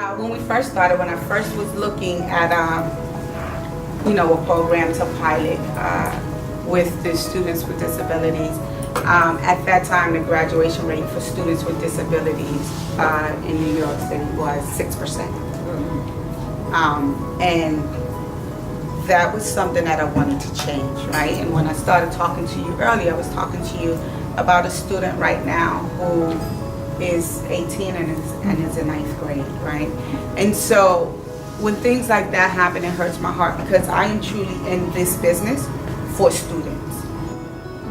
When we first started, when I first was looking at, a program to pilot with the students with disabilities, at that time the graduation rate for students with disabilities in New York City was 6%. And that was something that I wanted to change, right? And when I started talking to you earlier, I was talking to you about a student right now who is 18 and is in 9th grade, right? And so when things like that happen, it hurts my heart because I am truly in this business for students.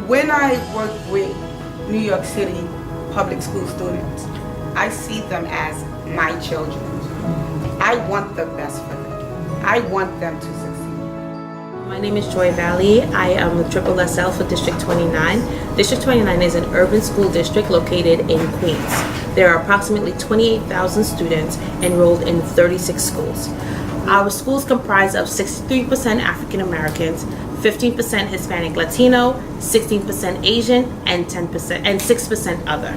When I work with New York City public school students, I see them as my children. I want the best for them. I want them to succeed. My name is Joy Valley. I am a triple SL for District 29. District 29 is an urban school district located in Queens. There are approximately 28,000 students enrolled in 36 schools. Our schools comprise of 63% African Americans, 15% Hispanic Latino, 16% Asian, and 6% other.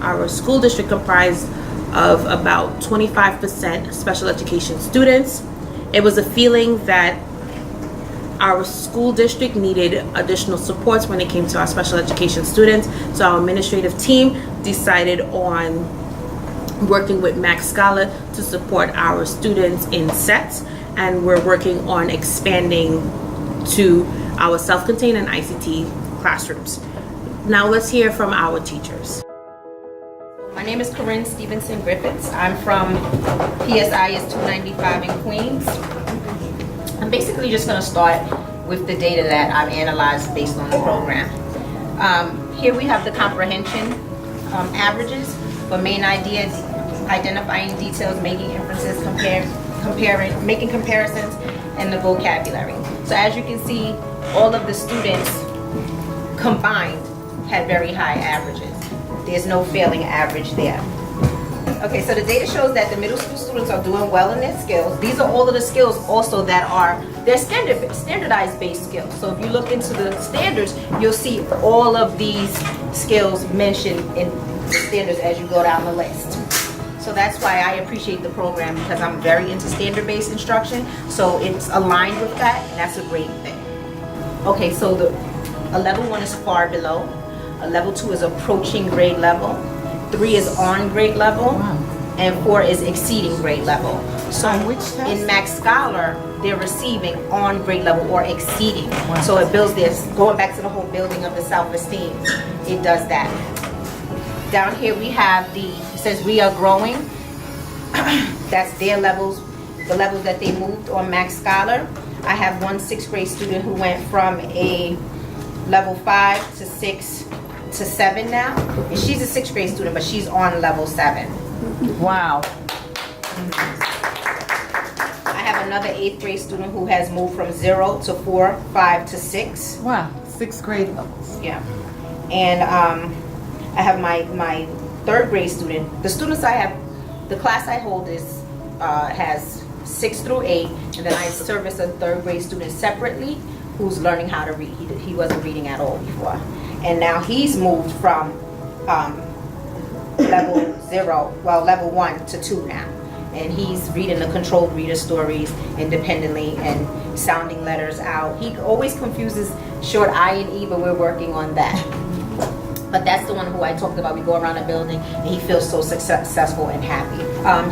Our school district comprised of about 25% special education students. It was a feeling that our school district needed additional supports when it came to our special education students. So our administrative team decided on working with MaxScholar to support our students in sets, and we're working on expanding to our self-contained and ICT classrooms. Now let's hear from our teachers. My name is Corinne Stevenson Griffiths. I'm from PSIS 295 in Queens. I'm basically just going to start with the data that I've analyzed based on the program. Here we have the comprehension averages for main ideas, identifying details, making inferences, making comparisons, and the vocabulary. So as you can see, all of the students combined had very high averages. There's no failing average there. Okay, so the data shows that the middle school students are doing well in their skills. These are all of the skills also that they're standardized based skills. So if you look into the standards, you'll see all of these skills mentioned in the standards as you go down the list. So that's why I appreciate the program, because I'm very into standard-based instruction. So it's aligned with that, and that's a great thing. Okay, so a level 1 is far below. A level 2 is approaching grade level. 3 is on grade level. Wow. And 4 is exceeding grade level. So which test? In MaxScholar, they're receiving on grade level or exceeding. Wow. So it builds this, going back to the whole building of the self-esteem, it does that. Down here we have it says we are growing. That's their levels, the levels that they moved on MaxScholar. I have one 6th grade student who went from a level 5 to 6 to 7 now. And she's a 6th grade student, but she's on level 7. Wow. I have another 8th grade student who has moved from 0 to 4, 5 to 6. Wow. 6th grade levels. Yeah. And I have my 3rd grade student. The students I have, the class I hold has 6 through 8, and then I service a 3rd grade student separately who's learning how to read. He wasn't reading at all before. And now he's moved from level 1 to 2 now. And he's reading the controlled reader stories independently and sounding letters out. He always confuses short I and E, but we're working on that. But that's the one who I talked about. We go around the building and he feels so successful and happy.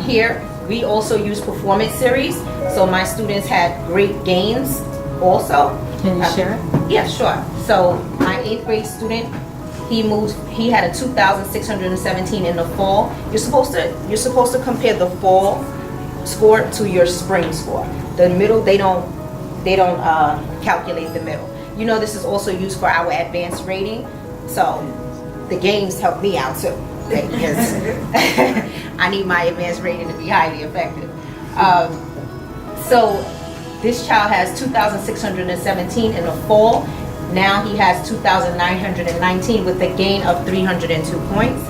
Here, we also use performance series. So my students had great gains also. Can you share it? Yeah, sure. So my 8th grade student, he had a 2,617 in the fall. You're supposed to compare the fall score to your spring score. The middle, they don't calculate the middle. You know, this is also used for our advanced rating. So the games help me out too, okay, because I need my advanced rating to be highly effective. So this child has 2,617 in the fall. Now he has 2,919 with a gain of 302 points.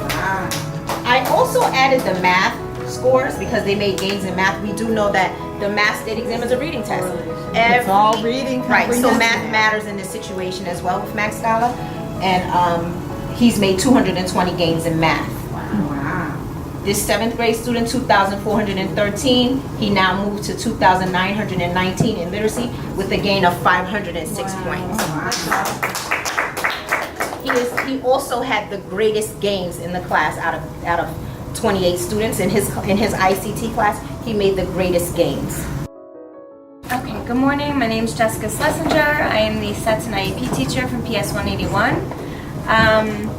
I also added the math scores because they made gains in math. We do know that the math state exam is a reading test. It's all reading. Right, so math matters in this situation as well with MaxScholar. And he's made 220 gains in math. Wow. This 7th grade student, 2,413, he now moved to 2,919 in literacy with a gain of 506 points. He also had the greatest gains in the class out of 28 students in his ICT class. He made the greatest gains. Okay, good morning. My name is Jessica Schlesinger. I am the SETS and IEP teacher from PS 181.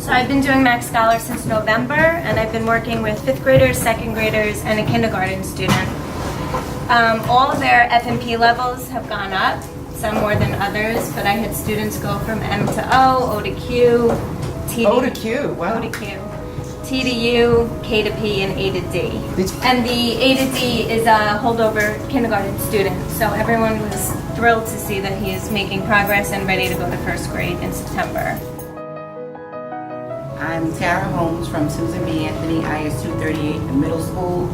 So I've been doing MaxScholar since November, and I've been working with 5th graders, 2nd graders, and a kindergarten student. All of their F&P levels have gone up, some more than others, but I had students go from M to O, O to Q, T to O to Q, wow. O to Q, T to U, K to P, and A to D. And the A to D is a holdover kindergarten student, so everyone was thrilled to see that he is making progress and ready to go to 1st grade in September. I'm Tara Holmes from Susan B. Anthony IS 238 Middle School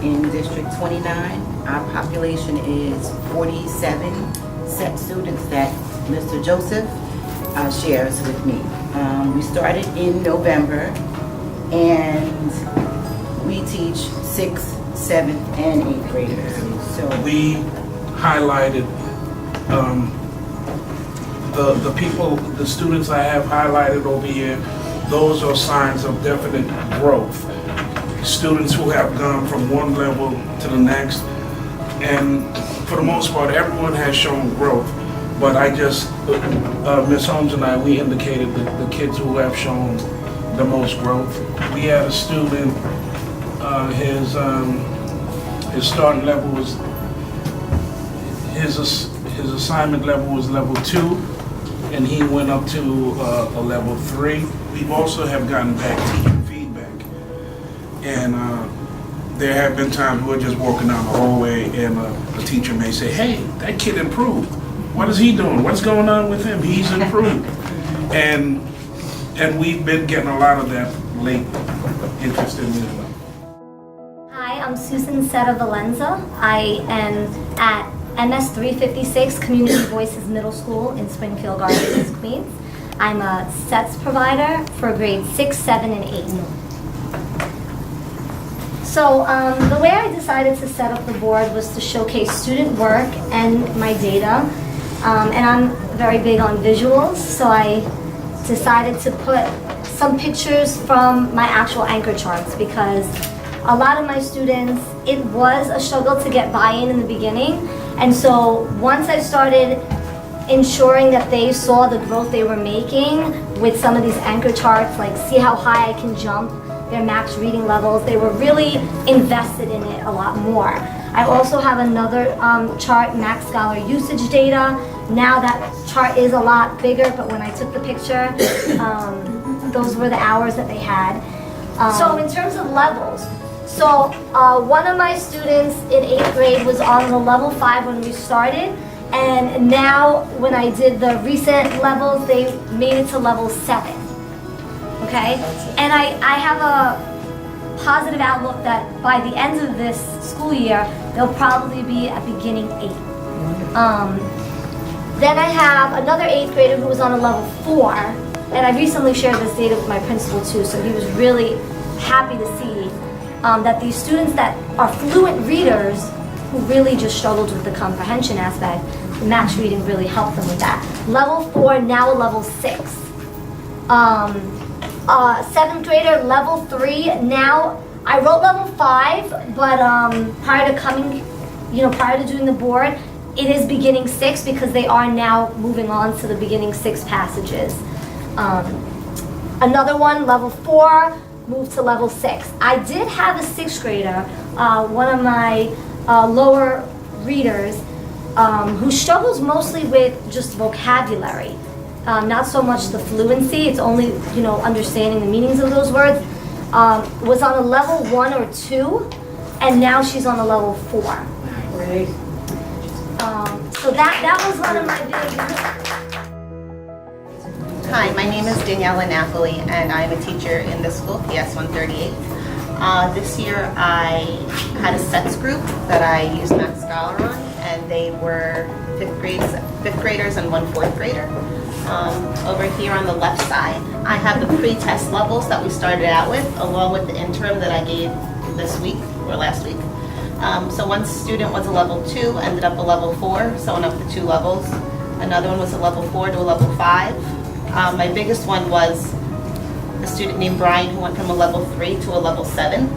in District 29. Our population is 47 set students that Mr. Joseph shares with me. We started in November and we teach 6th, 7th, and 8th graders. So we highlighted the students I have highlighted over here. Those are signs of definite growth. Students who have gone from one level to the next, and for the most part, everyone has shown growth. But I just, Ms. Holmes and I, we indicated the kids who have shown the most growth. We had a student, his starting level was, his assignment level was level 2, and he went up to a level 3. We also have gotten back teacher feedback, and there have been times we're just walking down the hallway and a teacher may say, "Hey, that kid improved. What is he doing? What's going on with him? He's improved." And we've been getting a lot of that late interest in him. Hi, I'm Susan Seta Valenza. I am at MS 356 Community Voices Middle School in Springfield Gardens, Queens. I'm a SETS provider for grades 6, 7, and 8. So the way I decided to set up the board was to showcase student work and my data. And I'm very big on visuals, so I decided to put some pictures from my actual anchor charts because a lot of my students, it was a struggle to get buy-in in the beginning. And so once I started ensuring that they saw the growth they were making with some of these anchor charts, like see how high I can jump their max reading levels, they were really invested in it a lot more. I also have another chart, MaxScholar usage data. Now that chart is a lot bigger, but when I took the picture, those were the hours that they had. So in terms of levels, so one of my students in 8th grade was on the level 5 when we started, and now when I did the recent levels, they made it to level 7. Okay? And I have a positive outlook that by the end of this school year, they'll probably be at beginning 8. Then I have another 8th grader who was on a level 4, and I recently shared this data with my principal too, so he was really happy to see that these students that are fluent readers who really just struggled with the comprehension aspect, the max reading really helped them with that. Level 4, now a level 6. 7th grader, level 3, now I wrote level 5, but prior to doing the board, it is beginning 6 because they are now moving on to the beginning 6 passages. Another one, level 4, moved to level 6. I did have a 6th grader, one of my lower readers, who struggles mostly with just vocabulary. Not so much the fluency, it's only, understanding the meanings of those words. Was on a level 1 or 2, and now she's on a level 4. Great. So that was one of my big... Hi, my name is Daniela Napoli, and I'm a teacher in this school, PS 138. This year I had a SETS group that I used MaxScholar on, and they were 5th graders and one 4th grader. Over here on the left side, I have the pre-test levels that we started out with, along with the interim that I gave this week, or last week. So one student was a level 2, ended up a level 4, so went up to 2 levels. Another one was a level 4 to a level 5. My biggest one was a student named Brian who went from a level 3 to a level 7.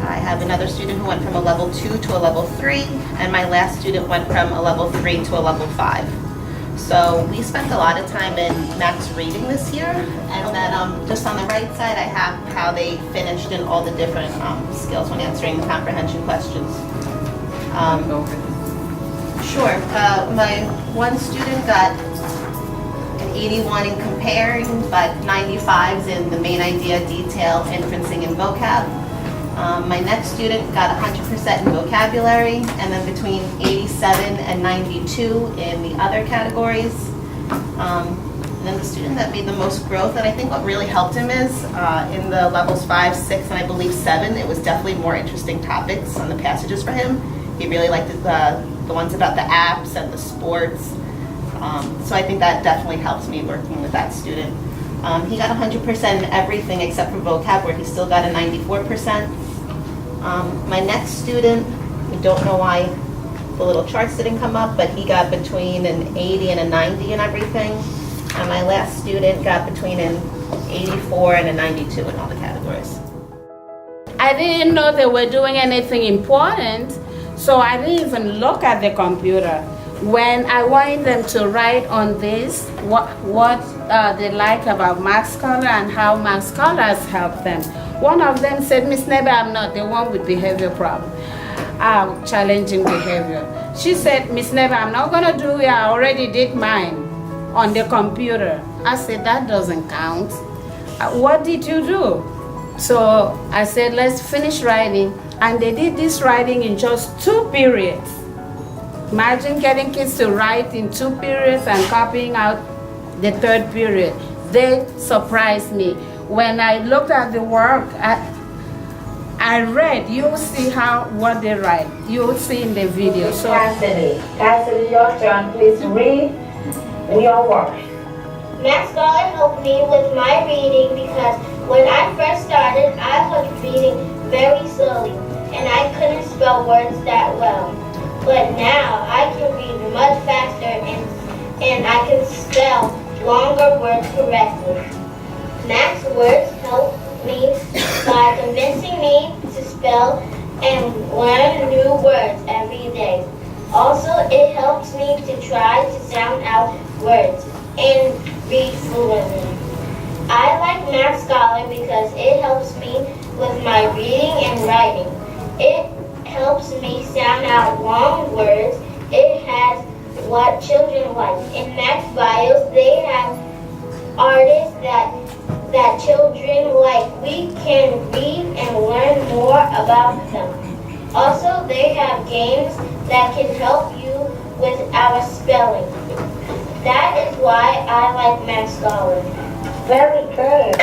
I have another student who went from a level 2 to a level 3, and my last student went from a level 3 to a level 5. So we spent a lot of time in Max reading this year, and then just on the right side I have how they finished in all the different skills when answering the comprehension questions. Sure, my one student got an 81 in comparing, but 95s in the main idea, detail, inferencing, and vocab. My next student got 100% in vocabulary, and then between 87 and 92 in the other categories. And then the student that made the most growth, and I think what really helped him is in the levels 5, 6, and I believe 7, it was definitely more interesting topics on the passages for him. He really liked the ones about the apps and the sports. So I think that definitely helps me working with that student. He got 100% in everything except for vocab, where he still got a 94%. My next student, we don't know why the little charts didn't come up, but he got between an 80 and a 90 in everything. And my last student got between an 84 and a 92 in all the categories. I didn't know they were doing anything important, so I didn't even look at the computer. When I wanted them to write on this, what they like about MaxScholar and how MaxScholar has helped them. One of them said, "Miss Nebe, I'm not the one with behavior problem, challenging behavior." She said, "Miss Nebe, I'm not gonna do it, I already did mine on the computer." I said, "That doesn't count. What did you do?" So I said, "Let's finish writing." And they did this writing in just 2 periods. Imagine getting kids to write in 2 periods and copying out the 3rd period. They surprised me. When I looked at the work, I read. You'll see what they write. You'll see in the video. So Cassidy, your turn. Please read your work. MaxScholar helped me with my reading because when I first started, I was reading very slowly and I couldn't spell words that well. But now I can read much faster and I can spell longer words correctly. Max Words helped me by convincing me to spell and learn new words every day. Also, it helps me to try to sound out words and read fluently. I like MaxScholar because it helps me with my reading and writing. It helps me sound out long words. It has what children like. In Max Bios, they have artists that children like. We can read and learn more about them. Also, they have games that can help you with our spelling. That is why I like MaxScholar. Very good.